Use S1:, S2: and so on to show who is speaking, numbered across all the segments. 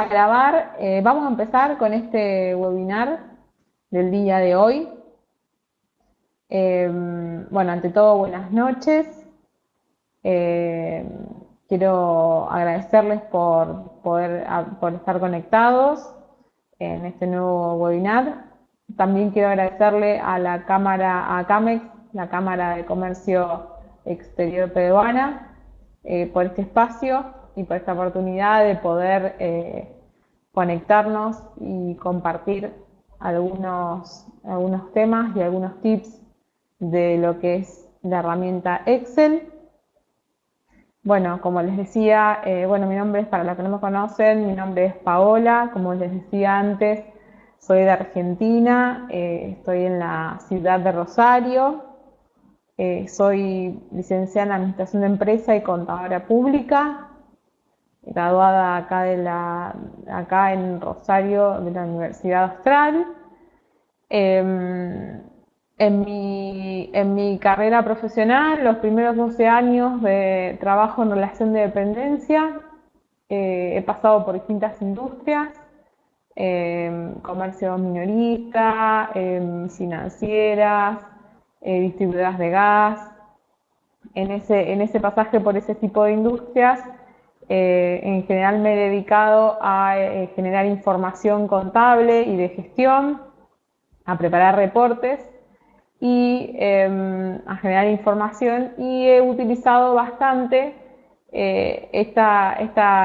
S1: grabar. Vamos a empezar con este webinar del día de hoy. Bueno, ante todo, buenas noches. Quiero agradecerles por estar conectados en este nuevo webinar. También quiero agradecerle a la Cámara, a CAMEX, la Cámara de Comercio Exterior Peruana, por este espacio y por esta oportunidad de poder conectarnos y compartir algunos temas y algunos tips de lo que es la herramienta Excel. Bueno, como les decía, mi nombre es, para los que no me conocen, mi nombre es Paola. Como les decía antes, soy de Argentina, estoy en la ciudad de Rosario, soy licenciada en Administración de Empresa y Contadora Pública, graduada acá en Rosario de la Universidad Austral. En mi carrera profesional, los primeros 12 años de trabajo en relación de dependencia, he pasado por distintas industrias, comercio minorista, financieras, distribuidoras de gas. En ese pasaje por ese tipo de industrias, en general me he dedicado a generar información contable y de gestión, a preparar reportes y a generar información, y he utilizado bastante esta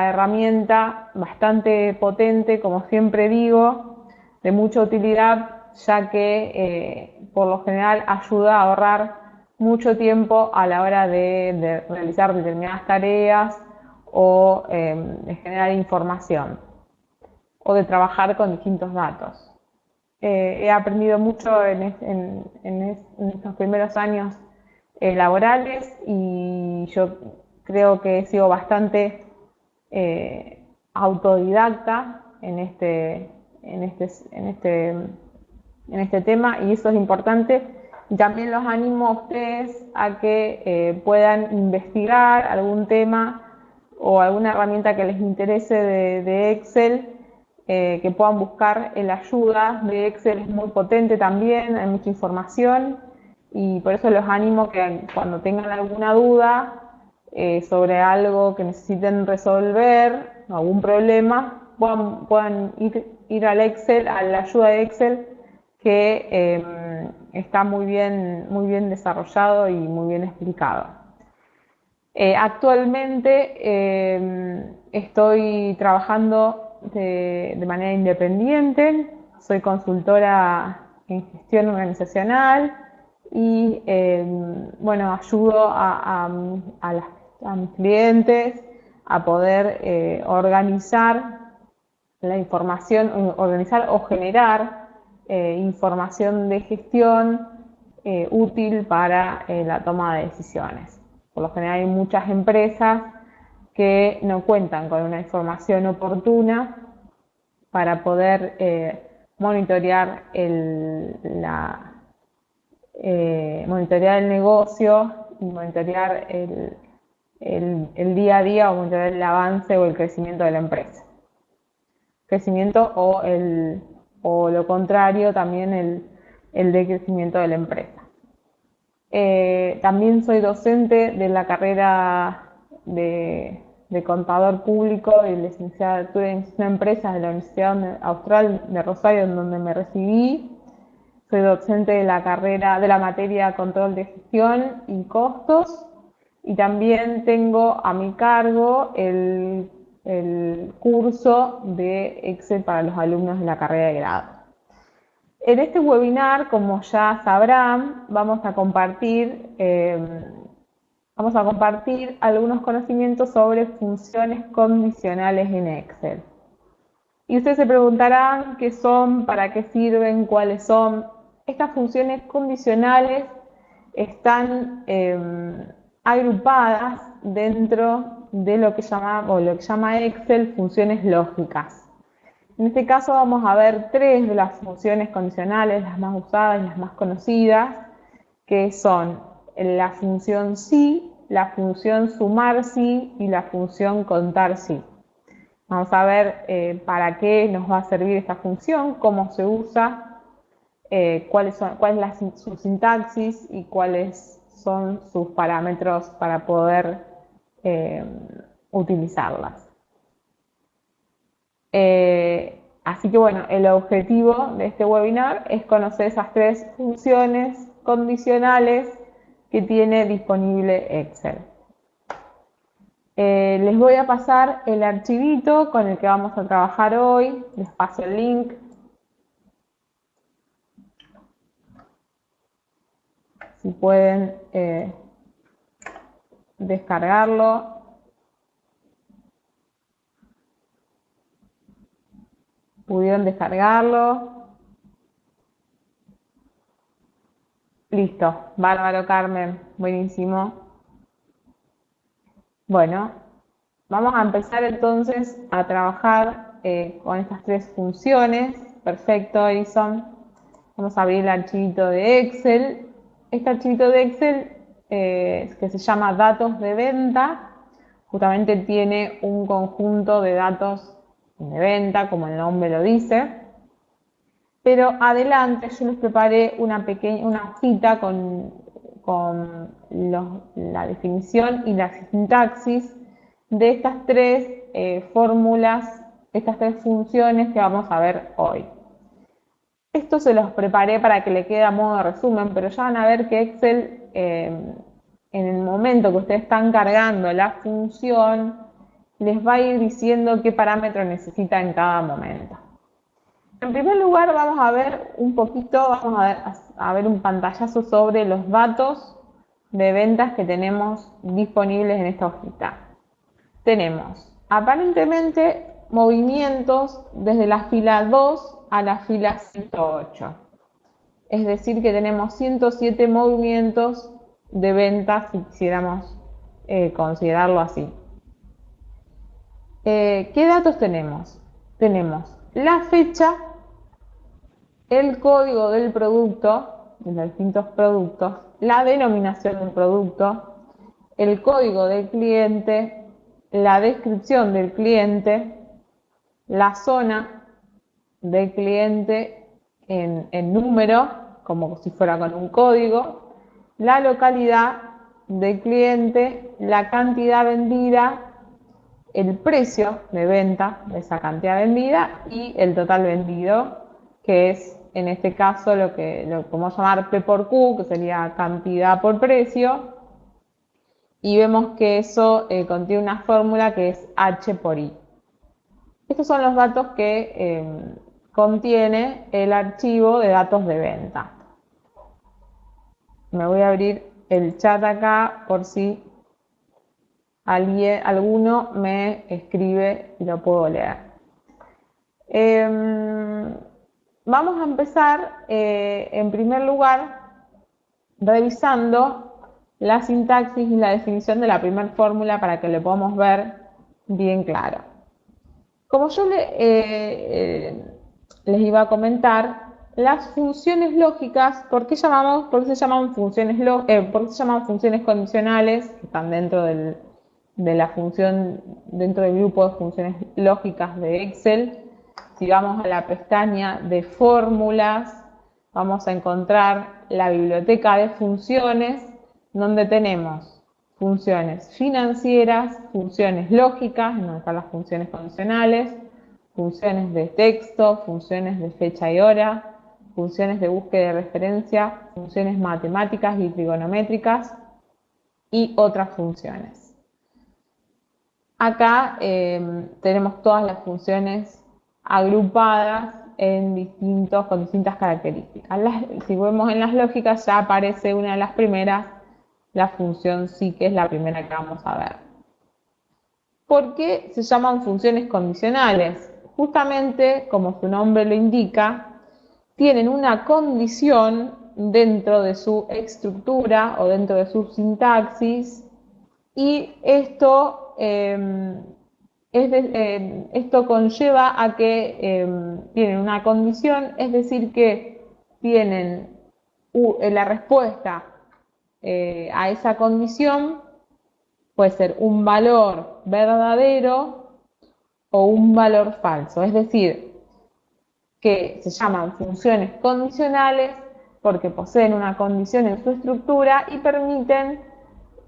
S1: herramienta bastante potente, como siempre digo, de mucha utilidad, ya que por lo general ayuda a ahorrar mucho tiempo a la hora de realizar determinadas tareas o de generar información o de trabajar con distintos datos. He aprendido mucho en estos primeros años laborales, y yo creo que he sido bastante autodidacta en este tema, y eso es importante. Y también los animo a ustedes a que puedan investigar algún tema o alguna herramienta que les interese de Excel, que puedan buscar en la ayuda de Excel. Es muy potente también, hay mucha información, y por eso los animo que cuando tengan alguna duda sobre algo que necesiten resolver, algún problema, puedan ir al Excel, a la ayuda de Excel, que está muy bien desarrollado y muy bien explicado. Actualmente estoy trabajando de manera independiente, soy consultora en gestión organizacional y ayudo a mis clientes a poder organizar la información, organizar o generar información de gestión útil para la toma de decisiones. Por lo general hay muchas empresas que no cuentan con una información oportuna para poder monitorear monitorear el negocio y monitorear el día a día, o monitorear el avance o el crecimiento de la empresa. Crecimiento o lo contrario, también el decrecimiento de la empresa. También soy docente de la carrera de contador público y licenciatura en empresas de la Universidad Austral de Rosario, en donde me recibí. Soy docente de la carrera de la materia control de gestión y costos, y también tengo a mi cargo el curso de Excel para los alumnos de la carrera de grado. En este webinar, como ya sabrán, vamos a compartir algunos conocimientos sobre funciones condicionales en Excel. Y ustedes se preguntarán qué son, para qué sirven, cuáles son. Estas funciones condicionales están agrupadas dentro de lo que llama Excel funciones lógicas. En este caso vamos a ver tres de las funciones condicionales, las más usadas y las más conocidas, que son la función si, la función sumar si y la función contar si. Vamos a ver para qué nos va a servir esta función, cómo se usa, cuál es su sintaxis y cuáles son sus parámetros para poder utilizarlas. Así que bueno, el objetivo de este webinar es conocer esas tres funciones condicionales que tiene disponible Excel. Les voy a pasar el archivito con el que vamos a trabajar hoy, les paso el link. Si pueden descargarlo. ¿Pudieron descargarlo? Listo, bárbaro Carmen, buenísimo. Bueno, vamos a empezar entonces a trabajar con estas tres funciones. Perfecto, Edison. Vamos a abrir el archivito de Excel. Este archivito de Excel que se llama datos de venta, justamente tiene un conjunto de datos de venta, como el nombre lo dice. Pero adelante yo les preparé una hojita con la definición y la sintaxis de estas tres fórmulas, estas tres funciones que vamos a ver hoy. Esto se los preparé para que le quede a modo de resumen, pero ya van a ver que Excel, en el momento que ustedes están cargando la función, les va a ir diciendo qué parámetro necesita en cada momento. En primer lugar vamos a ver un poquito, vamos a ver un pantallazo sobre los datos de ventas que tenemos disponibles en esta hojita. Tenemos aparentemente movimientos desde la fila 2 a la fila 108. Es decir que tenemos 107 movimientos de ventas si quisiéramos considerarlo así. ¿Qué datos tenemos? Tenemos la fecha, el código del producto, de los distintos productos, la denominación del producto, el código del cliente, la descripción del cliente, la zona del cliente en número, como si fuera con un código, la localidad del cliente, la cantidad vendida, el precio de venta de esa cantidad vendida y el total vendido, que es en este caso lo que podemos llamar P por Q, que sería cantidad por precio, y vemos que eso contiene una fórmula que es H por I. Estos son los datos que contiene el archivo de datos de venta. Me voy a abrir el chat acá por si alguno me escribe y lo puedo leer. Vamos a empezar en primer lugar revisando la sintaxis y la definición de la primera fórmula para que lo podamos ver bien claro. Como yo les iba a comentar, las funciones lógicas, ¿por qué se llaman funciones condicionales? Que están dentro de la función, dentro del grupo de funciones lógicas de Excel. Si vamos a la pestaña de fórmulas, vamos a encontrar la biblioteca de funciones, donde tenemos funciones financieras, funciones lógicas, donde están las funciones condicionales, funciones de texto, funciones de fecha y hora, funciones de búsqueda de referencia, funciones matemáticas y trigonométricas y otras funciones. Acá tenemos todas las funciones agrupadas con distintas características. Si vemos en las lógicas ya aparece una de las primeras, la función sí, que es la primera que vamos a ver. ¿Por qué se llaman funciones condicionales? Justamente, como su nombre lo indica, tienen una condición dentro de su estructura o dentro de su sintaxis, y esto conlleva a que tienen una condición, es decir, que tienen la respuesta a esa condición puede ser un valor verdadero o un valor falso. Es decir, que se llaman funciones condicionales porque poseen una condición en su estructura y permiten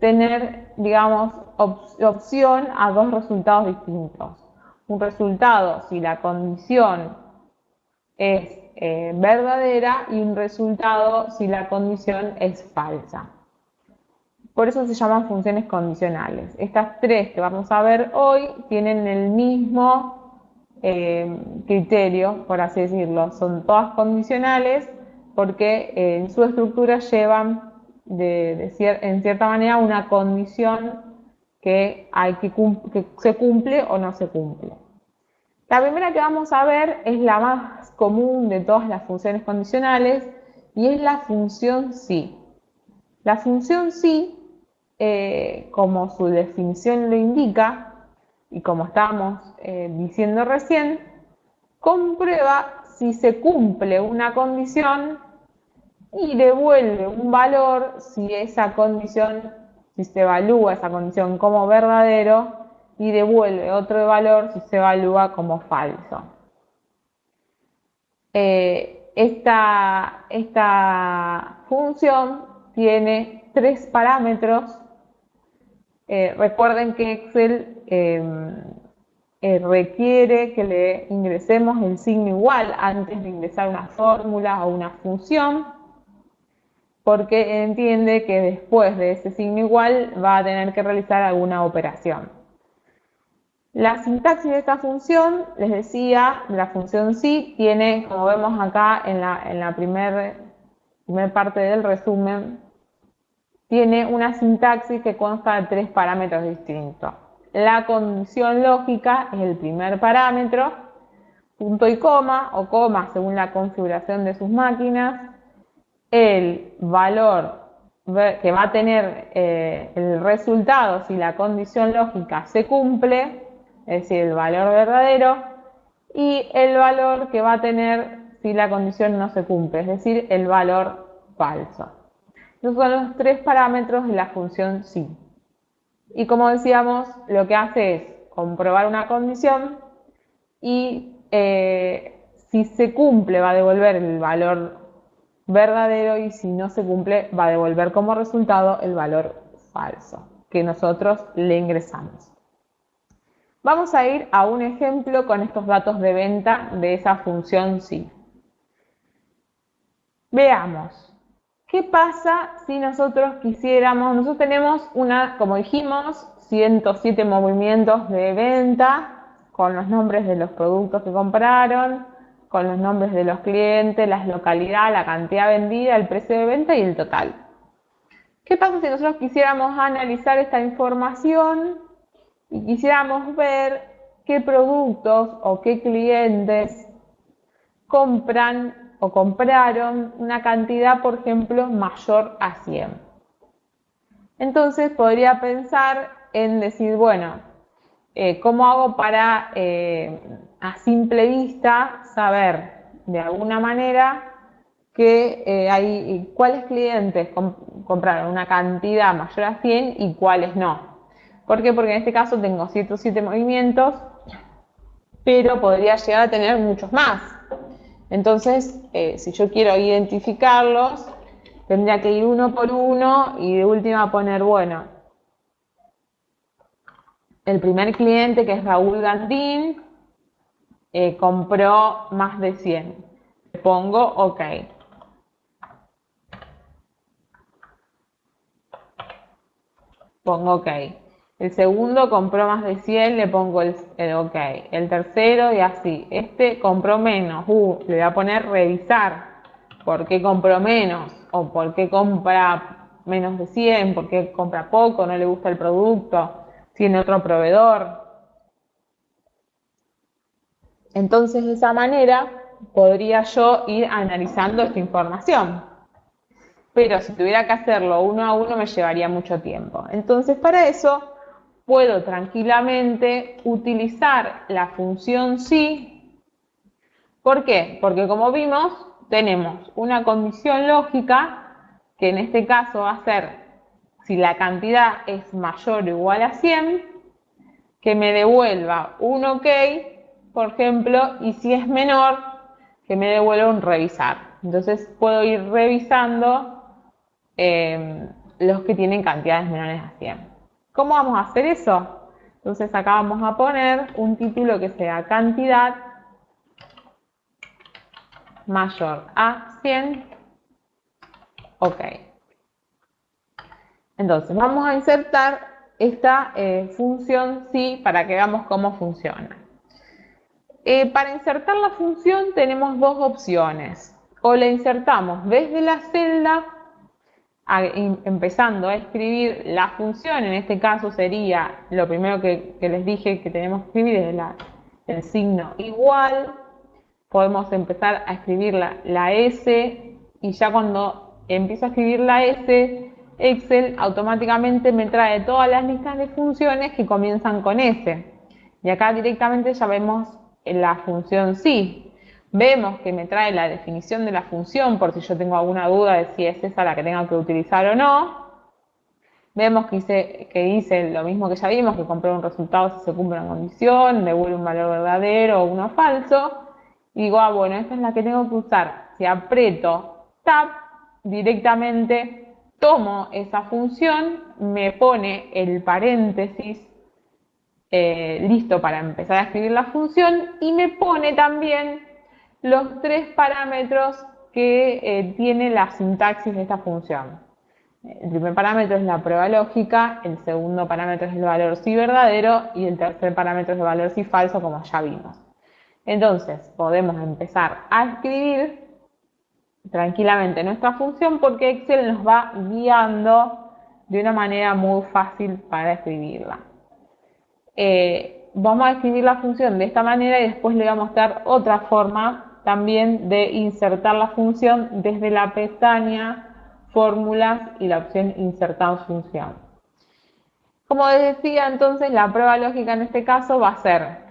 S1: tener, digamos, opción a dos resultados distintos. Un resultado si la condición es verdadera y un resultado si la condición es falsa. Por eso se llaman funciones condicionales. Estas tres que vamos a ver hoy tienen el mismo criterio, por así decirlo. Son todas condicionales porque en su estructura llevan en cierta manera una condición que se cumple o no se cumple. La primera que vamos a ver es la más común de todas las funciones condicionales y es la función si. La función si, como su definición lo indica y como estábamos diciendo recién, comprueba si se cumple una condición y devuelve un valor si se evalúa esa condición como verdadero y devuelve otro valor si se evalúa como falso. Esta función tiene tres parámetros. Recuerden que Excel requiere que le ingresemos el signo igual antes de ingresar una fórmula o una función, porque entiende que después de ese signo igual va a tener que realizar alguna operación. La sintaxis de esta función, les decía, la función si tiene, como vemos acá en la primera parte del resumen, tiene una sintaxis que consta de tres parámetros distintos. La condición lógica es el primer parámetro, punto y coma o coma según la configuración de sus máquinas, el valor que va a tener el resultado si la condición lógica se cumple, es decir, el valor verdadero, y el valor que va a tener si la condición no se cumple, es decir, el valor falso. Esos son los tres parámetros de la función si. Y como decíamos, lo que hace es comprobar una condición y si se cumple va a devolver el valor verdadero y si no se cumple va a devolver como resultado el valor falso que nosotros le ingresamos. Vamos a ir a un ejemplo con estos datos de venta de esa función si. Veamos. ¿Qué pasa si nosotros nosotros tenemos como dijimos, 107 movimientos de venta con los nombres de los productos que compraron, con los nombres de los clientes, la localidad, la cantidad vendida, el precio de venta y el total. ¿Qué pasa si nosotros quisiéramos analizar esta información y quisiéramos ver qué productos o qué clientes compran o compraron una cantidad, por ejemplo, mayor a 100? Entonces podría pensar en decir, bueno, ¿cómo hago para a simple vista saber de alguna manera que cuáles clientes compraron una cantidad mayor a 100 y cuáles no? ¿Por qué? Porque en este caso tengo 107 movimientos, pero podría llegar a tener muchos más. Entonces, si yo quiero identificarlos, tendría que ir uno por uno y de última poner, bueno, el primer cliente, que es Raúl Gandín, compró más de 100. Le pongo OK. Pongo OK. El segundo compró más de 100, le pongo el OK. El tercero y así. Este compró menos. Le voy a poner revisar. ¿Por qué compró menos? O ¿por qué compra menos de 100? ¿Por qué compra poco? ¿No le gusta el producto? ¿Tiene otro proveedor? Entonces, de esa manera podría yo ir analizando esta información. Pero si tuviera que hacerlo uno a uno me llevaría mucho tiempo. Entonces, para eso puedo tranquilamente utilizar la función si. ¿Por qué? Porque como vimos, tenemos una condición lógica, que en este caso va a ser si la cantidad es mayor o igual a 100, que me devuelva un OK, por ejemplo, y si es menor, que me devuelva un revisar. Entonces puedo ir revisando los que tienen cantidades menores a 100. ¿Cómo vamos a hacer eso? Entonces acá vamos a poner un título que sea cantidad mayor a 100, OK. Entonces vamos a insertar esta función sí para que veamos cómo funciona. Para insertar la función tenemos dos opciones. O la insertamos desde la celda, empezando a escribir la función. En este caso sería lo primero que les dije que tenemos que escribir, es el signo igual. Podemos empezar a escribir la S, y ya cuando empiezo a escribir la S, Excel automáticamente me trae todas las listas de funciones que comienzan con S. Y acá directamente ya vemos la función sí. Vemos que me trae la definición de la función por si yo tengo alguna duda de si es esa la que tengo que utilizar o no. Vemos que hice lo mismo que ya vimos, que comprueba un resultado si se cumple una condición, devuelve un valor verdadero o uno falso. Y digo, bueno, esta es la que tengo que usar. Si aprieto Tab, directamente tomo esa función, me pone el paréntesis listo para empezar a escribir la función, y me pone también los tres parámetros que tiene la sintaxis de esta función. El primer parámetro es la prueba lógica, el segundo parámetro es el valor si verdadero y el tercer parámetro es el valor si falso, como ya vimos. Entonces podemos empezar a escribir tranquilamente nuestra función porque Excel nos va guiando de una manera muy fácil para escribirla. Vamos a escribir la función de esta manera y después le voy a mostrar otra forma también de insertar la función desde la pestaña Fórmulas y la opción Insertar función. Como les decía, entonces la prueba lógica en este caso va a ser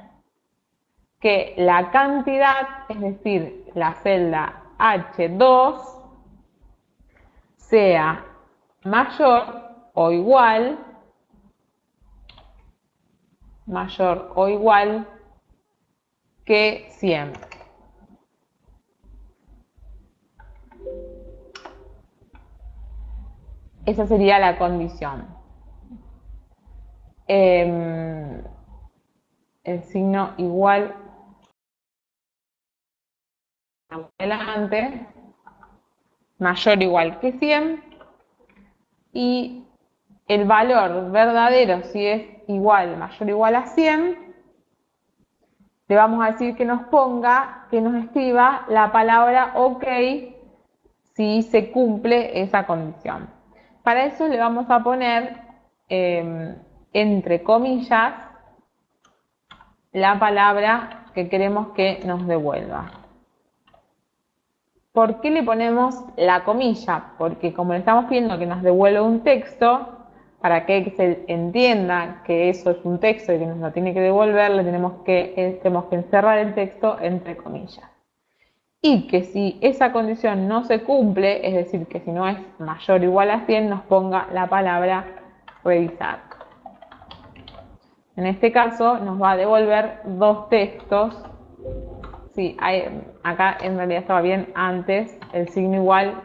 S1: que la cantidad, es decir, la celda H2, sea mayor o igual que 100. Esa sería la condición. El signo igual adelante, mayor o igual que 100, y el valor verdadero, si es igual, mayor o igual a 100, le vamos a decir que nos ponga, que nos escriba la palabra OK si se cumple esa condición. Para eso le vamos a poner entre comillas la palabra que queremos que nos devuelva. ¿Por qué le ponemos la comilla? Porque como le estamos pidiendo que nos devuelva un texto, para que Excel entienda que eso es un texto y que nos lo tiene que devolver, le tenemos que encerrar el texto entre comillas. Y que si esa condición no se cumple, es decir, que si no es mayor o igual a 100, nos ponga la palabra revisar. En este caso nos va a devolver dos textos. Sí, acá en realidad estaba bien antes, el signo igual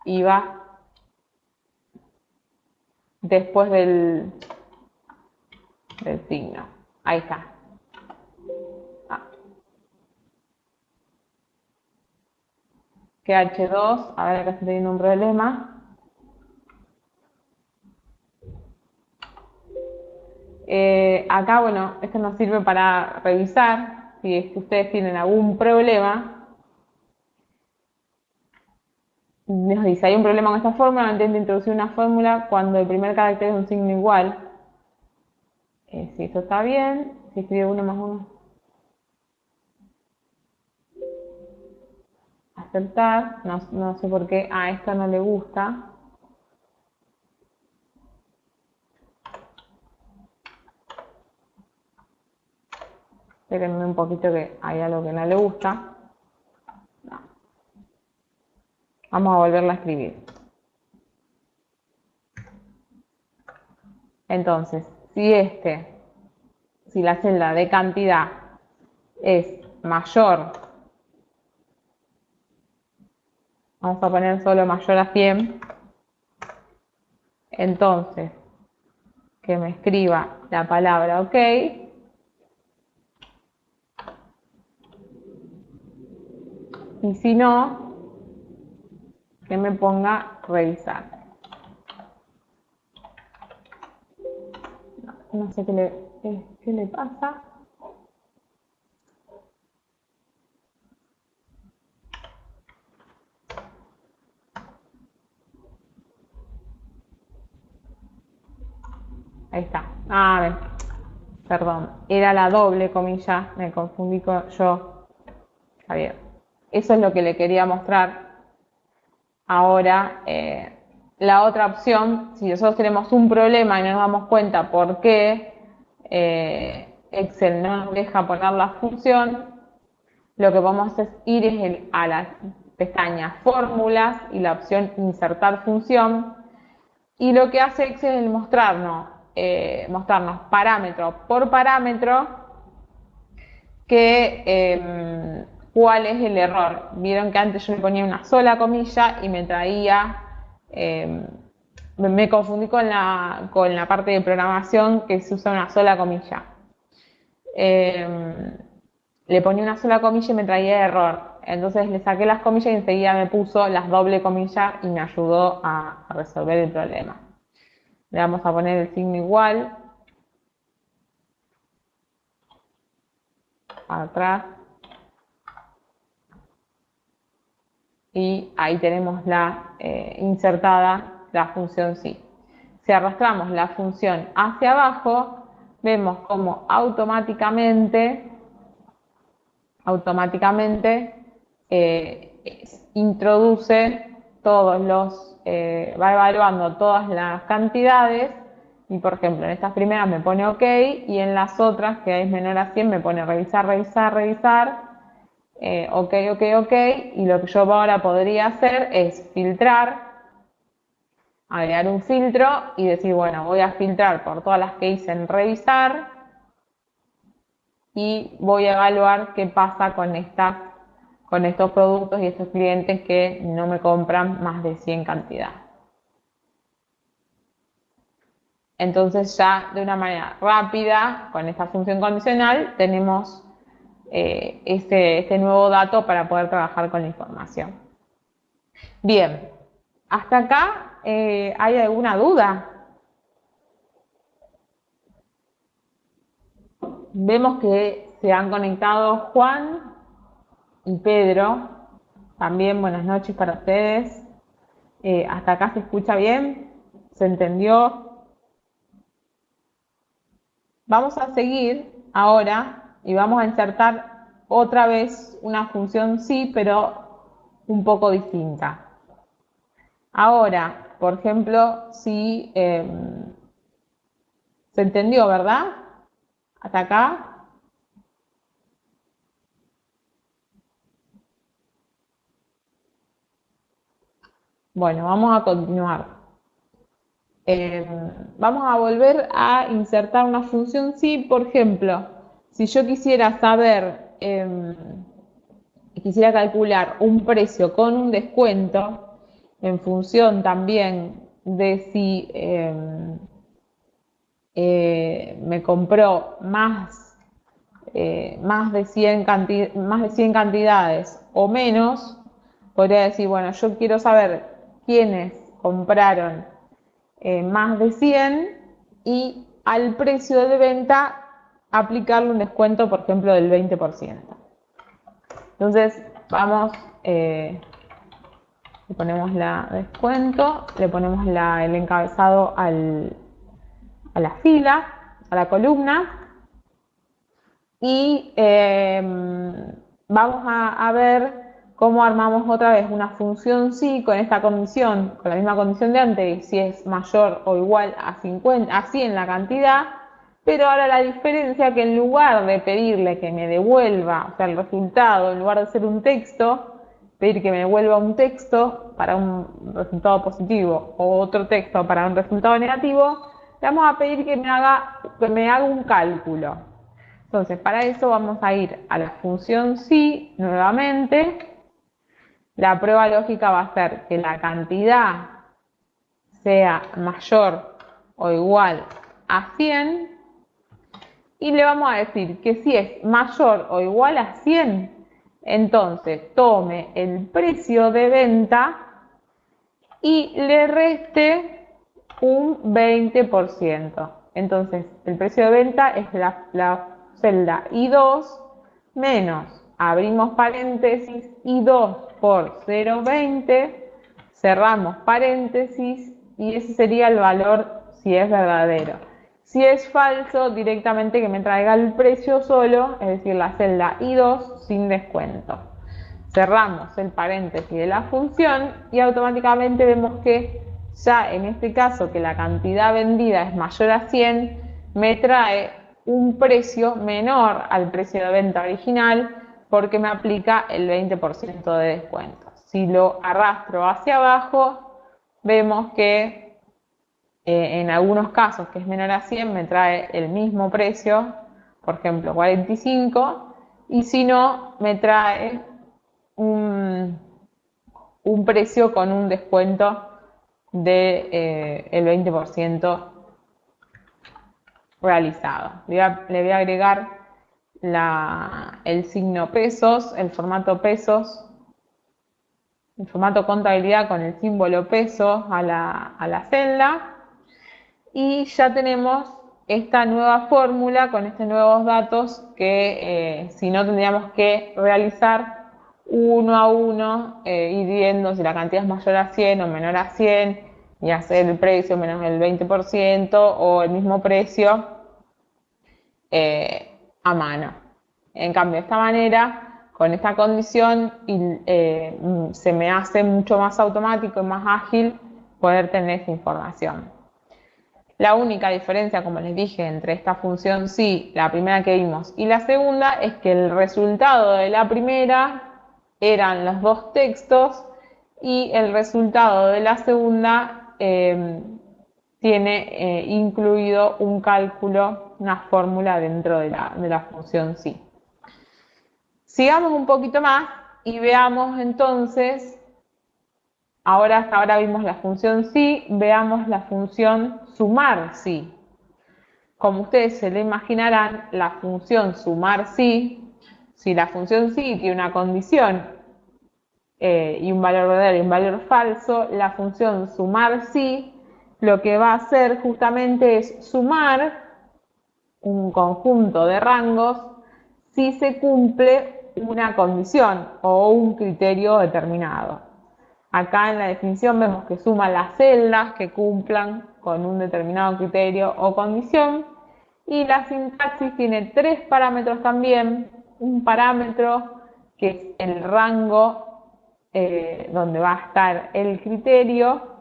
S1: iba después del signo. Ahí está. Que H2, a ver, acá estoy teniendo un problema. Acá, bueno, esto nos sirve para revisar si es que ustedes tienen algún problema. Nos dice, hay un problema con esta fórmula, no intento introducir una fórmula cuando el primer carácter es un signo igual. Si esto está bien, si escribe 1 más 1. Aceptar, no sé por qué a esto no le gusta. Espérenme un poquito que hay algo que no le gusta. No. Vamos a volverla a escribir. Entonces, si la celda de cantidad es mayor, vamos a poner solo mayor a 100, entonces que me escriba la palabra OK, y si no, que me ponga revisar. No sé qué le pasa. Ahí está. A ver, perdón, era la doble comilla, me confundí yo. Está bien. Eso es lo que le quería mostrar. Ahora, la otra opción, si nosotros tenemos un problema y no nos damos cuenta por qué Excel no nos deja poner la función, lo que vamos a hacer es ir a la pestaña Fórmulas y la opción Insertar función. Y lo que hace Excel es mostrarnos parámetro por parámetro cuál es el error. Vieron que antes yo le ponía una sola comilla y me traía, me confundí con la parte de programación que se usa una sola comilla. Le ponía una sola comilla y me traía error. Entonces le saqué las comillas y enseguida me puso las doble comillas y me ayudó a resolver el problema. Le vamos a poner el signo igual. Atrás. Y ahí tenemos insertada la función sí. Si arrastramos la función hacia abajo, vemos como automáticamente introduce va evaluando todas las cantidades y por ejemplo en estas primeras me pone OK y en las otras que es menor a 100 me pone revisar, OK, y lo que yo ahora podría hacer es filtrar, agregar un filtro y decir, bueno, voy a filtrar por todas las que hice en revisar y voy a evaluar qué pasa con estos productos y estos clientes que no me compran más de 100 cantidad. Entonces ya de una manera rápida, con esta función condicional, tenemos este nuevo dato para poder trabajar con la información. Bien, hasta acá, ¿hay alguna duda? Vemos que se han conectado Juan y Pedro. También buenas noches para ustedes. ¿Hasta acá se escucha bien? ¿Se entendió? Vamos a seguir ahora y vamos a insertar otra vez una función sí, pero un poco distinta. Ahora, por ejemplo, si se entendió, ¿verdad? ¿Hasta acá? Bueno, vamos a continuar. Vamos a volver a insertar una función sí, por ejemplo, si yo quisiera saber, quisiera calcular un precio con un descuento en función también de si me compró más de 100 cantidades o menos, podría decir, bueno, yo quiero saber quiénes compraron más de 100 y al precio de venta aplicarle un descuento, por ejemplo, del 20%. Entonces, vamos, le ponemos la descuento, le ponemos el encabezado a la fila, a la columna, y vamos a ver cómo armamos otra vez una función sí con esta condición, con la misma condición de antes, si es mayor o igual a 100 la cantidad, pero ahora la diferencia es que en lugar de pedirle que me devuelva, o sea, el resultado, en lugar de ser un texto, pedir que me devuelva un texto para un resultado positivo o otro texto para un resultado negativo, le vamos a pedir que me haga un cálculo. Entonces, para eso vamos a ir a la función sí nuevamente. La prueba lógica va a ser que la cantidad sea mayor o igual a 100 y le vamos a decir que si es mayor o igual a 100, entonces tome el precio de venta y le reste un 20%. Entonces, el precio de venta es la celda I2 menos, abrimos paréntesis, I2 por 0,20, cerramos paréntesis y ese sería el valor si es verdadero. Si es falso, directamente que me traiga el precio solo, es decir, la celda I2 sin descuento. Cerramos el paréntesis de la función y automáticamente vemos que ya en este caso que la cantidad vendida es mayor a 100, me trae un precio menor al precio de venta original porque me aplica el 20% de descuento. Si lo arrastro hacia abajo, vemos que en algunos casos que es menor a 100 me trae el mismo precio, por ejemplo 45, y si no me trae un precio con un descuento del 20% realizado. Le voy a agregar el signo pesos, el formato pesos, el formato contabilidad con el símbolo pesos a la celda y ya tenemos esta nueva fórmula con estos nuevos datos que si no tendríamos que realizar uno a uno, ir viendo si la cantidad es mayor a 100 o menor a 100 y hacer el precio menos el 20% o el mismo precio a mano. En cambio, de esta manera, con esta condición, se me hace mucho más automático y más ágil poder tener esa información. La única diferencia, como les dije, entre esta función sí, la primera que vimos, y la segunda es que el resultado de la primera eran los dos textos y el resultado de la segunda tiene incluido un cálculo, una fórmula dentro de la función sí. Sigamos un poquito más y veamos entonces, hasta ahora vimos la función sí, veamos la función sumar sí. Como ustedes se lo imaginarán, la función sumar sí, si la función sí tiene una condición y un valor verdadero y un valor falso, la función sumar sí lo que va a hacer justamente es sumar un conjunto de rangos si se cumple una condición o un criterio determinado. Acá en la definición vemos que suma las celdas que cumplan con un determinado criterio o condición y la sintaxis tiene tres parámetros también. Un parámetro que es el rango donde va a estar el criterio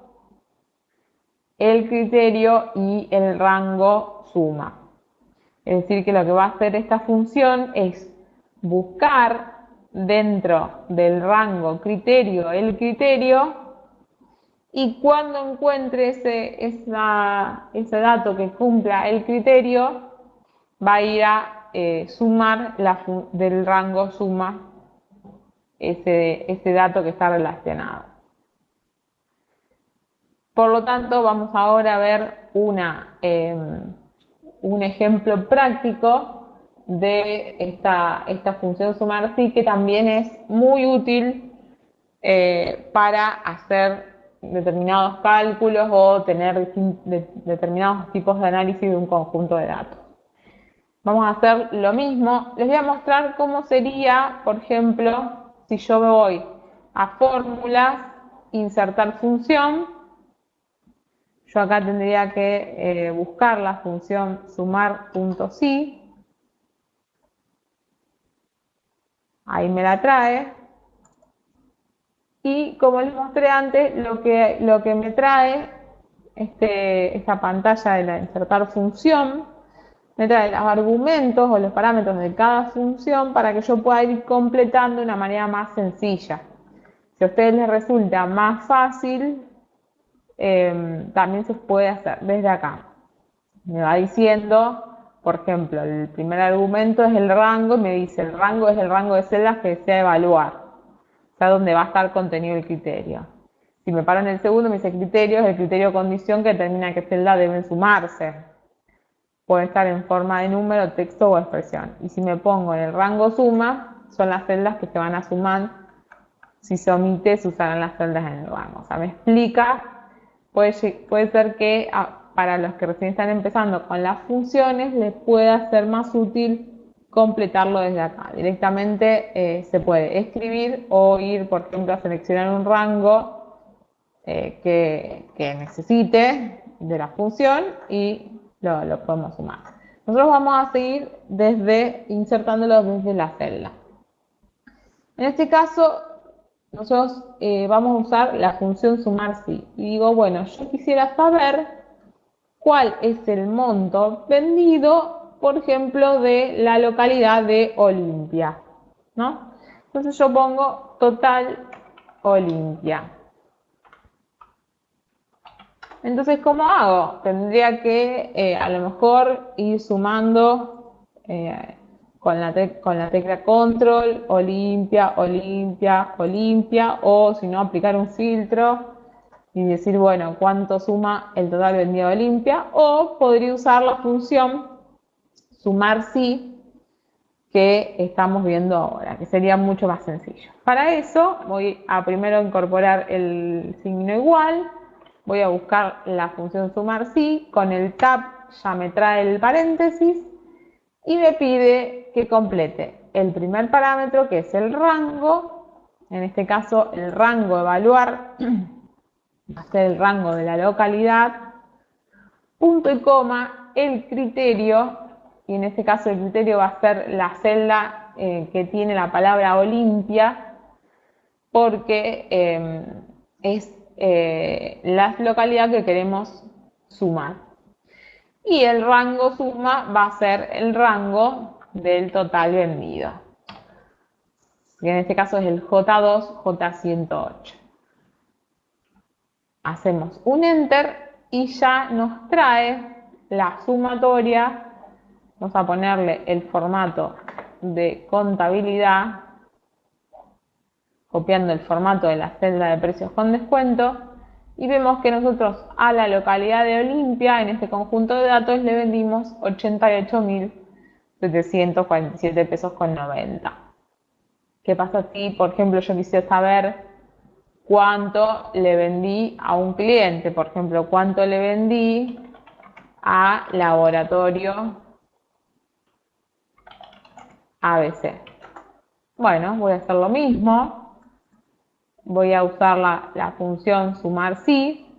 S1: y el rango suma. Es decir, que lo que va a hacer esta función es buscar dentro del rango criterio el criterio y cuando encuentre ese dato que cumpla el criterio va a ir a sumar del rango suma ese dato que está relacionado. Por lo tanto, vamos ahora a ver un ejemplo práctico de esta función sumar sí, que también es muy útil para hacer determinados cálculos o tener determinados tipos de análisis de un conjunto de datos. Vamos a hacer lo mismo. Les voy a mostrar cómo sería, por ejemplo, si yo me voy a fórmulas, insertar función. Yo acá tendría que buscar la función sumar.sí. Ahí me la trae. Y como les mostré antes, lo que me trae esta pantalla de la insertar función, me trae los argumentos o los parámetros de cada función para que yo pueda ir completando de una manera más sencilla. Si a ustedes les resulta más fácil, también se puede hacer desde acá. Me va diciendo, por ejemplo, el primer argumento es el rango y me dice el rango es el rango de celdas que desea evaluar, o sea, donde va a estar contenido el criterio. Si me paro en el segundo, me dice criterio, es el criterio condición que determina qué celdas deben sumarse. Puede estar en forma de número, texto o expresión. Y si me pongo en el rango suma, son las celdas que se van a sumar. Si se omite, se usarán las celdas en el rango. O sea, me explica, puede ser que para los que recién están empezando con las funciones, les pueda ser más útil completarlo desde acá. Directamente se puede escribir o ir, por ejemplo, a seleccionar un rango que necesite de la función y lo podemos sumar. Nosotros vamos a seguir insertándolo desde la celda. En este caso, nosotros vamos a usar la función sumar sí. Y digo, bueno, yo quisiera saber cuál es el monto vendido, por ejemplo, de la localidad de Olimpia, ¿no? Entonces yo pongo total Olimpia. Entonces, ¿cómo hago? Tendría que a lo mejor ir sumando con la tecla control, Olimpia, Olimpia, Olimpia, o si no, aplicar un filtro y decir, bueno, cuánto suma el total vendido de Olimpia, o podría usar la función sumar sí que estamos viendo ahora, que sería mucho más sencillo. Para eso voy a primero incorporar el signo igual. Voy a buscar la función sumar sí, con el tab ya me trae el paréntesis y me pide que complete el primer parámetro, que es el rango. En este caso, el rango evaluar va a ser el rango de la localidad, punto y coma, el criterio, y en este caso el criterio va a ser la celda que tiene la palabra Olimpia, porque es la localidad que queremos sumar. Y el rango suma va a ser el rango del total vendido. Y en este caso es el J2, J108. Hacemos un Enter y ya nos trae la sumatoria. Vamos a ponerle el formato de contabilidad, copiando el formato de la celda de precios con descuento, y vemos que nosotros a la localidad de Olimpia, en este conjunto de datos, le vendimos 88.747 pesos con 90. ¿Qué pasa si, por ejemplo, yo quisiera saber cuánto le vendí a un cliente? Por ejemplo, cuánto le vendí a Laboratorio ABC. Bueno, voy a hacer lo mismo. Voy a usar la función sumar sí.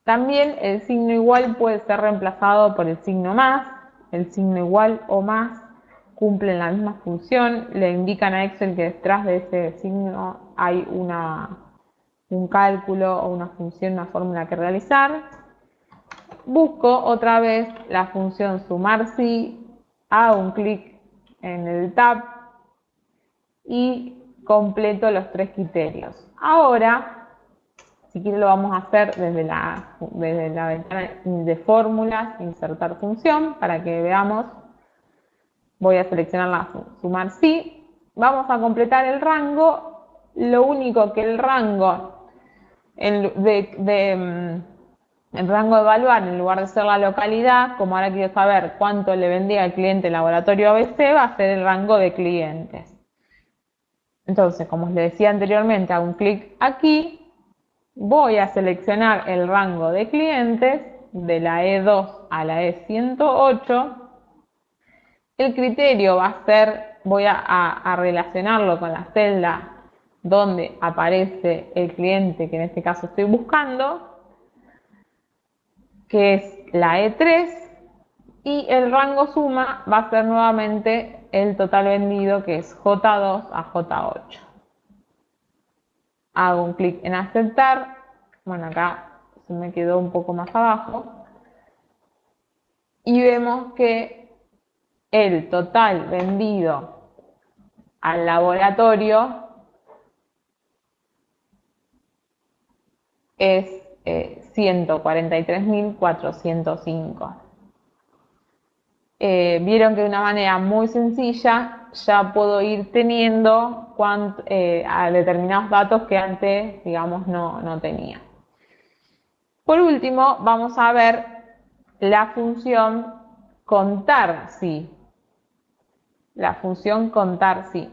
S1: También el signo igual puede ser reemplazado por el signo más. El signo igual o más cumplen la misma función. Le indican a Excel que detrás de ese signo hay un cálculo o una función, una fórmula que realizar. Busco otra vez la función sumar sí, hago un clic en el tab y completo los tres criterios. Ahora, si quiero lo vamos a hacer desde la ventana de fórmulas, insertar función, para que veamos. Voy a seleccionar la sumar sí. Vamos a completar el rango. Lo único que el rango el rango de evaluar, en lugar de ser la localidad, como ahora quiero saber cuánto le vendía al cliente el laboratorio ABC, va a ser el rango de clientes. Entonces, como les decía anteriormente, hago un clic aquí, voy a seleccionar el rango de clientes de la E2 a la E108. El criterio va a ser, voy a relacionarlo con la celda donde aparece el cliente que en este caso estoy buscando, que es la E3, y el rango suma va a ser nuevamente el total vendido, que es J2 a J8. Hago un clic en aceptar. Bueno, acá se me quedó un poco más abajo. Y vemos que el total vendido al laboratorio es 143.405. Vieron que de una manera muy sencilla ya puedo ir teniendo a determinados datos que antes, digamos, no tenía. Por último, vamos a ver la función contar sí. La función contar sí.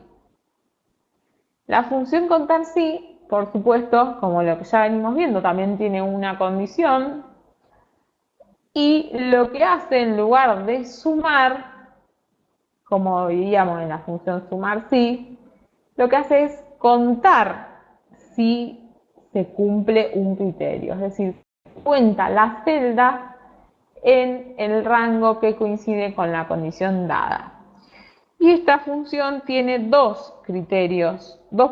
S1: La función contar sí, por supuesto, como lo que ya venimos viendo, también tiene una condición. Y lo que hace en lugar de sumar, como diríamos en la función sumar sí, lo que hace es contar si se cumple un criterio. Es decir, cuenta la celda en el rango que coincide con la condición dada. Y esta función tiene dos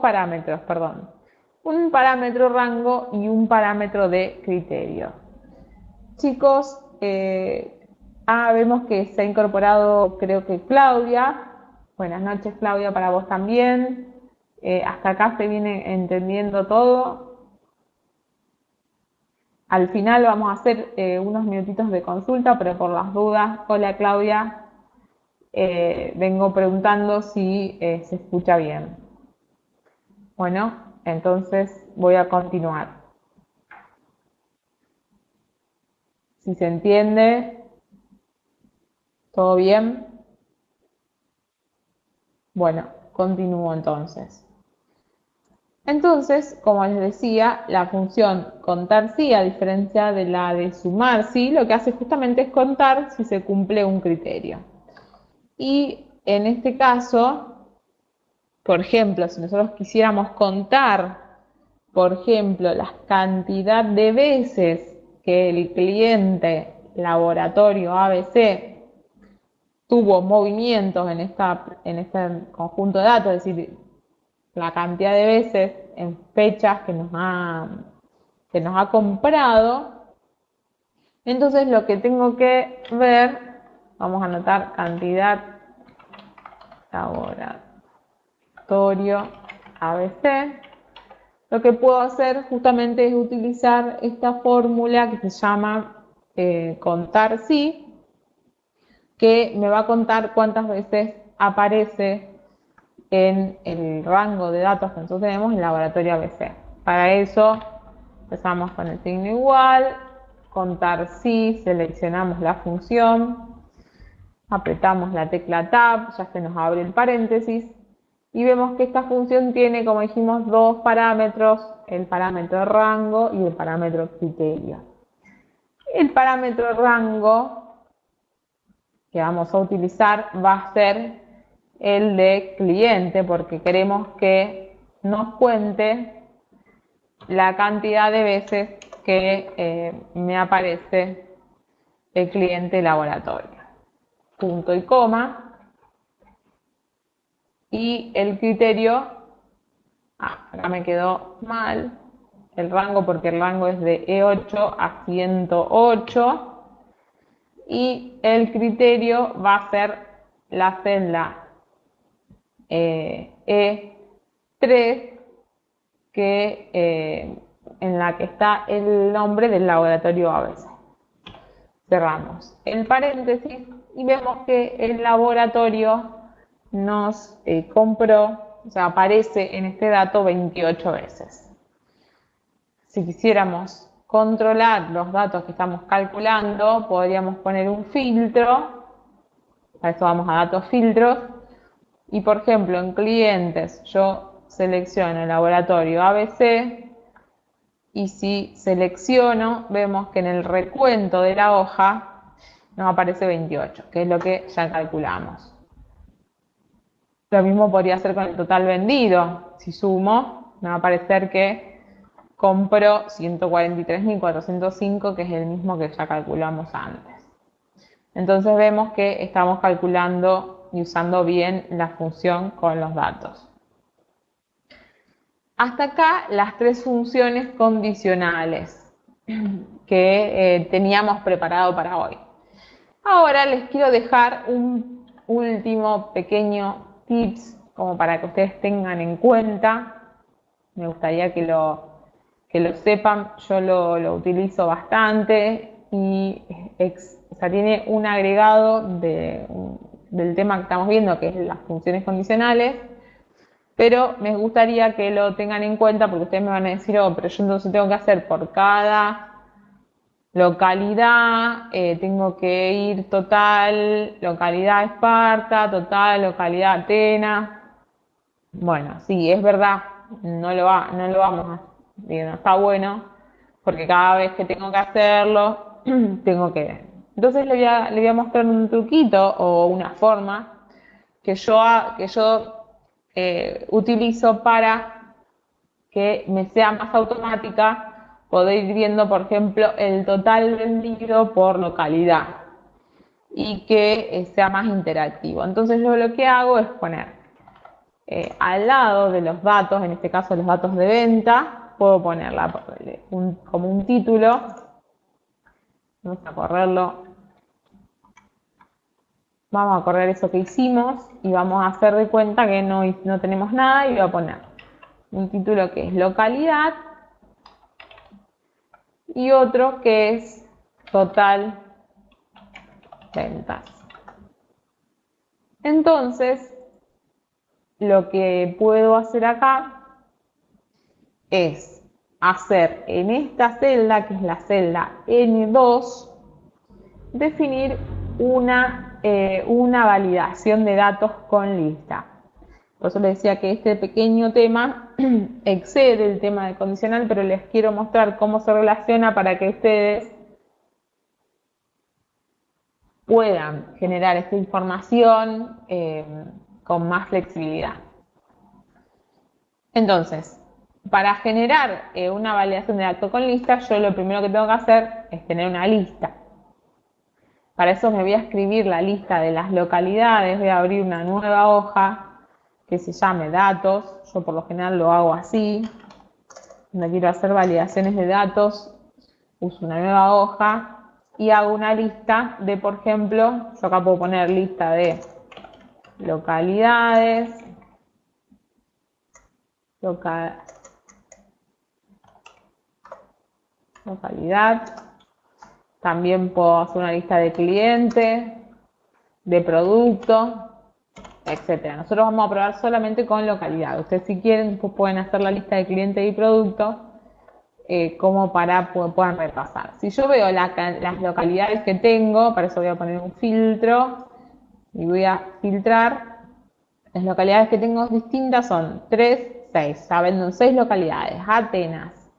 S1: parámetros, perdón. Un parámetro rango y un parámetro de criterio. Chicos, vemos que se ha incorporado, creo que Claudia. Buenas noches, Claudia, para vos también. Hasta acá se viene entendiendo todo. Al final vamos a hacer unos minutitos de consulta, pero por las dudas, hola Claudia, vengo preguntando si se escucha bien. Bueno, entonces voy a continuar. Si se entiende, ¿todo bien? Bueno, continúo entonces. Entonces, como les decía, la función contar sí, a diferencia de la de sumar sí, lo que hace justamente es contar si se cumple un criterio. Y en este caso, por ejemplo, si nosotros quisiéramos contar, por ejemplo, la cantidad de veces que el cliente laboratorio ABC tuvo movimientos en este conjunto de datos, es decir, la cantidad de veces en fechas que nos ha comprado, entonces lo que tengo que ver, vamos a anotar cantidad laboratorio ABC, lo que puedo hacer justamente es utilizar esta fórmula que se llama contar sí, que me va a contar cuántas veces aparece en el rango de datos que nosotros tenemos en laboratorio ABC. Para eso empezamos con el signo igual, contar sí, seleccionamos la función, apretamos la tecla Tab, ya se nos abre el paréntesis y vemos que esta función tiene, como dijimos, dos parámetros, el parámetro rango y el parámetro criterio. El parámetro rango que vamos a utilizar va a ser el de cliente, porque queremos que nos cuente la cantidad de veces que me aparece el cliente laboratorio. Punto y coma. Y el criterio, acá me quedó mal el rango, porque el rango es de E8 a 108. Y el criterio va a ser la celda E3, en la que está el nombre del laboratorio ABC. Cerramos el paréntesis y vemos que el laboratorio nos compró, o sea, aparece en este dato 28 veces. Si quisiéramos controlar los datos que estamos calculando, podríamos poner un filtro. Para eso vamos a datos filtros. Y por ejemplo, en clientes yo selecciono el laboratorio ABC y si selecciono, vemos que en el recuento de la hoja nos aparece 28, que es lo que ya calculamos. Lo mismo podría hacer con el total vendido. Si sumo, me va a aparecer que compró 143.405, que es el mismo que ya calculamos antes. Entonces vemos que estamos calculando y usando bien la función con los datos. Hasta acá las tres funciones condicionales que teníamos preparado para hoy. Ahora les quiero dejar un último pequeño tips como para que ustedes tengan en cuenta. Me gustaría que lo que lo sepan, yo lo utilizo bastante y o sea, tiene un agregado del tema que estamos viendo, que es las funciones condicionales, pero me gustaría que lo tengan en cuenta porque ustedes me van a decir, oh, pero yo entonces tengo que hacer por cada localidad, tengo que ir total, localidad Esparta, total, localidad Atenas. Bueno, sí, es verdad, no lo vamos a, digo, no está bueno, porque cada vez que tengo que hacerlo, tengo que. Entonces le voy a mostrar un truquito o una forma que yo utilizo para que me sea más automática poder ir viendo, por ejemplo, el total vendido por localidad y que sea más interactivo. Entonces yo lo que hago es poner al lado de los datos, en este caso los datos de venta, puedo ponerla como un título. Vamos a correrlo. Vamos a correr eso que hicimos y vamos a hacer de cuenta que no tenemos nada y voy a poner un título que es localidad y otro que es total ventas. Entonces, lo que puedo hacer acá es hacer en esta celda, que es la celda N2, definir una validación de datos con lista. Por eso les decía que este pequeño tema excede el tema de condicional, pero les quiero mostrar cómo se relaciona para que ustedes puedan generar esta información con más flexibilidad. Entonces, para generar una validación de datos con lista, yo lo primero que tengo que hacer es tener una lista. Para eso me voy a escribir la lista de las localidades, voy a abrir una nueva hoja que se llame datos. Yo por lo general lo hago así. Cuando quiero hacer validaciones de datos, uso una nueva hoja y hago una lista de, por ejemplo, yo acá puedo poner lista de localidades, localidad. También puedo hacer una lista de clientes, de producto, etcétera. Nosotros vamos a probar solamente con localidad. Ustedes si quieren pues pueden hacer la lista de clientes y productos como para puedan repasar. Si yo veo las localidades que tengo, para eso voy a poner un filtro y voy a filtrar. Las localidades que tengo distintas son 3, 6. Ya vendo en 6 localidades. Atenas,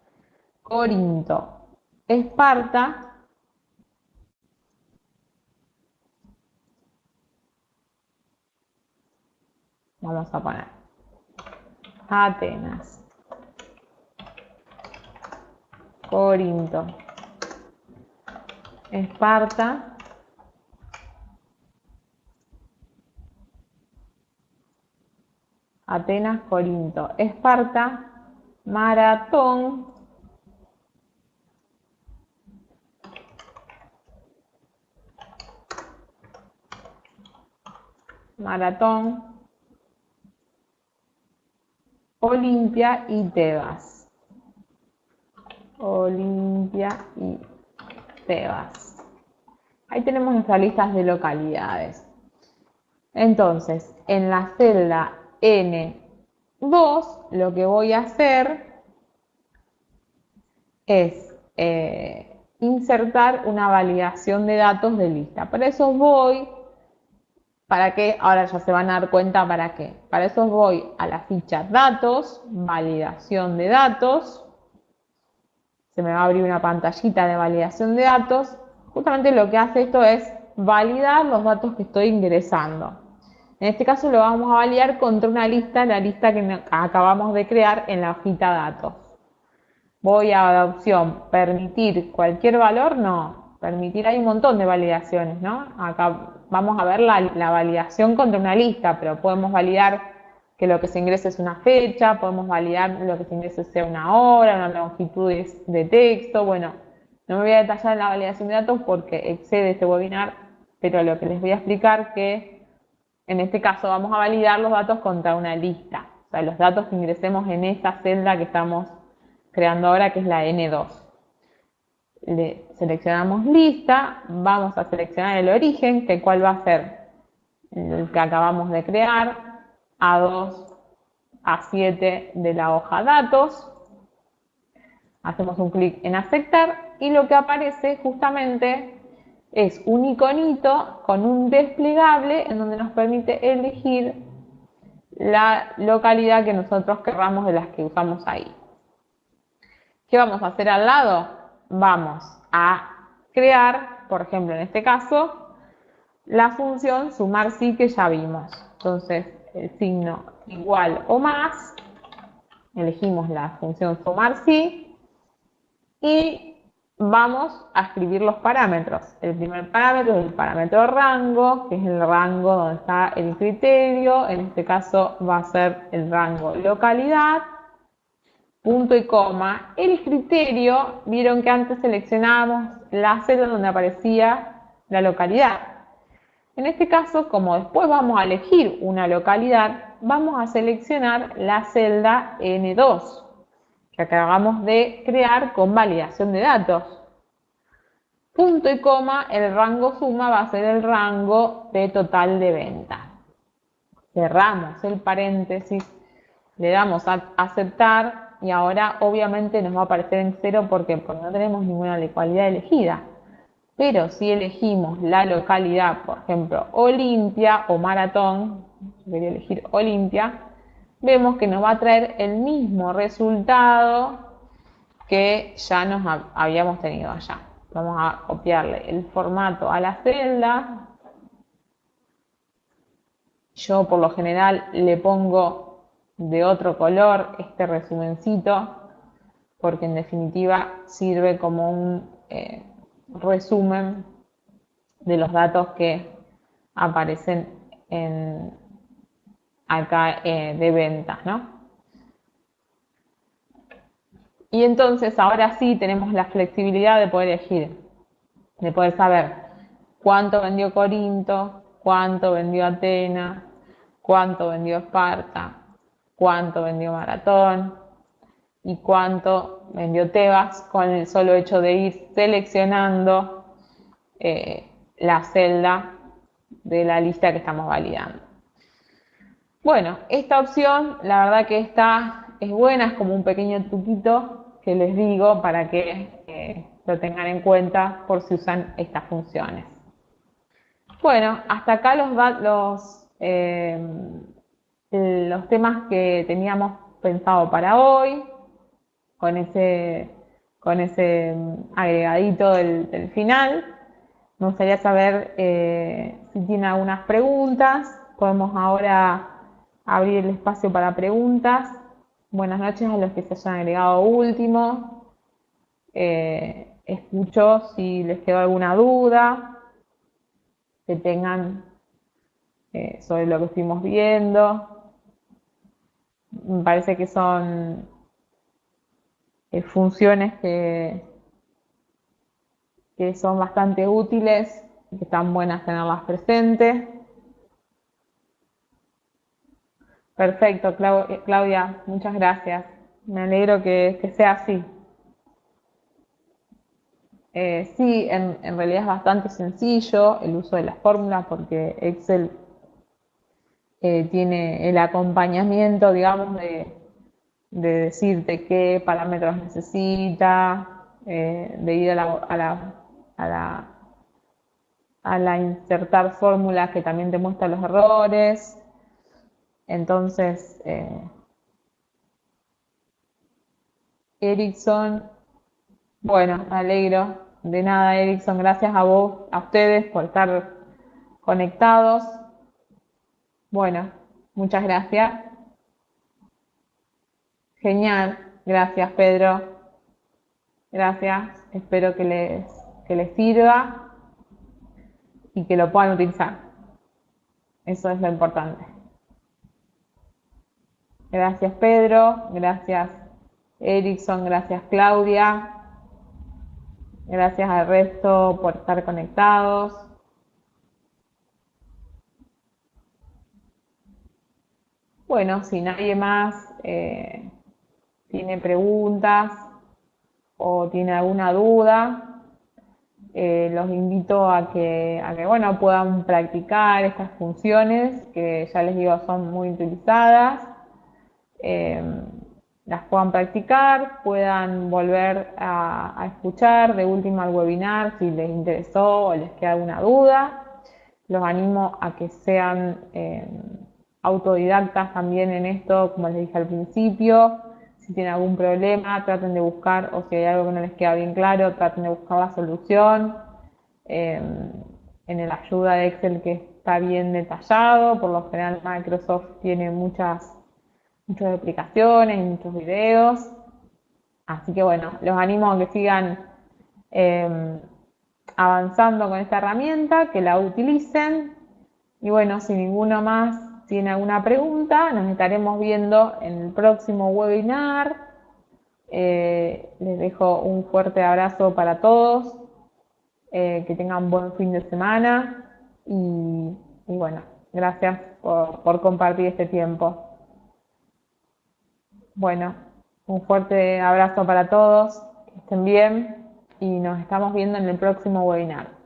S1: Corinto, Esparta. Vamos a poner Atenas, Corinto, Esparta, Atenas, Corinto, Esparta, Maratón, Olimpia y Tebas. Olimpia y Tebas. Ahí tenemos nuestras listas de localidades. Entonces, en la celda N2, lo que voy a hacer es insertar una validación de datos de lista. Para eso voy, ¿para qué? Ahora ya se van a dar cuenta para qué. Para eso voy a la ficha datos, validación de datos. Se me va a abrir una pantallita de validación de datos. Justamente lo que hace esto es validar los datos que estoy ingresando. En este caso lo vamos a validar contra una lista, la lista que acabamos de crear en la hojita datos. Voy a la opción permitir cualquier valor, no. Permitir, hay un montón de validaciones, ¿no? Acá vamos a ver la validación contra una lista, pero podemos validar que lo que se ingrese es una fecha, podemos validar lo que se ingrese sea una hora, una longitud de texto. Bueno, no me voy a detallar en la validación de datos porque excede este webinar, pero lo que les voy a explicar que en este caso vamos a validar los datos contra una lista. O sea, los datos que ingresemos en esta celda que estamos creando ahora, que es la N2. Le seleccionamos lista, vamos a seleccionar el origen, que cuál va a ser el que acabamos de crear, A2, A7 de la hoja datos. Hacemos un clic en aceptar y lo que aparece justamente es un iconito con un desplegable en donde nos permite elegir la localidad que nosotros querramos de las que usamos ahí. ¿Qué vamos a hacer al lado? Vamos a crear, por ejemplo, en este caso, la función sumar sí que ya vimos. Entonces, el signo igual o más, elegimos la función sumar sí y vamos a escribir los parámetros. El primer parámetro es el parámetro rango, que es el rango donde está el criterio. En este caso va a ser el rango localidad. Punto y coma. El criterio, vieron que antes seleccionábamos la celda donde aparecía la localidad. En este caso, como después vamos a elegir una localidad, vamos a seleccionar la celda N2, que acabamos de crear con validación de datos. Punto y coma, el rango suma va a ser el rango de total de venta. Cerramos el paréntesis, le damos a aceptar y ahora obviamente nos va a aparecer en 0 porque no tenemos ninguna localidad elegida. Pero si elegimos la localidad, por ejemplo, Olimpia o Maratón, yo quería elegir Olimpia, vemos que nos va a traer el mismo resultado que ya nos habíamos tenido allá. Vamos a copiarle el formato a la celda. Yo por lo general le pongo de otro color este resumencito, porque en definitiva sirve como un resumen de los datos que aparecen acá de ventas, ¿no? Y entonces ahora sí tenemos la flexibilidad de poder elegir, de poder saber cuánto vendió Corinto, cuánto vendió Atenas, cuánto vendió Esparta, cuánto vendió Maratón y cuánto vendió Tebas, con el solo hecho de ir seleccionando la celda de la lista que estamos validando. Bueno, esta opción la verdad que es buena, es como un pequeño truquito que les digo para que lo tengan en cuenta por si usan estas funciones. Bueno, hasta acá los temas que teníamos pensado para hoy, con ese agregadito del final. Me gustaría saber si tienen algunas preguntas. Podemos ahora abrir el espacio para preguntas. Buenas noches a los que se hayan agregado último. Escucho si les quedó alguna duda que tengan sobre lo que estuvimos viendo. Me parece que son funciones que son bastante útiles y que están buenas tenerlas presentes. Perfecto, Claudia, muchas gracias. Me alegro que sea así. Sí, en realidad es bastante sencillo el uso de las fórmulas porque Excel tiene el acompañamiento, digamos, de decirte qué parámetros necesita, de ir a la insertar fórmulas que también te muestra los errores. Entonces, Erickson, bueno, me alegro. De nada, Erickson, gracias a vos, a ustedes por estar conectados. Bueno, muchas gracias. Genial, gracias Pedro. Gracias, espero que les sirva y que lo puedan utilizar. Eso es lo importante. Gracias Pedro, gracias Erickson, gracias Claudia. Gracias al resto por estar conectados. Bueno, si nadie más tiene preguntas, o tiene alguna duda, los invito a que bueno, puedan practicar estas funciones que ya les digo son muy utilizadas, eh, las puedan practicar, puedan volver a escuchar de última el webinar si les interesó o les queda alguna duda. Los animo a que sean autodidactas también en esto, como les dije al principio. Si tienen algún problema, traten de buscar, o si hay algo que no les queda bien claro, traten de buscar la solución. Eh, en el ayuda de Excel que está bien detallado, por lo general Microsoft tiene muchas explicaciones y muchos videos. Así que bueno, los animo a que sigan eh, avanzando con esta herramienta, que la utilicen. Y bueno, si ninguno más tiene alguna pregunta, nos estaremos viendo en el próximo webinar. Les dejo un fuerte abrazo para todos, que tengan buen fin de semana y bueno, gracias por compartir este tiempo. Bueno, un fuerte abrazo para todos, que estén bien y nos estamos viendo en el próximo webinar.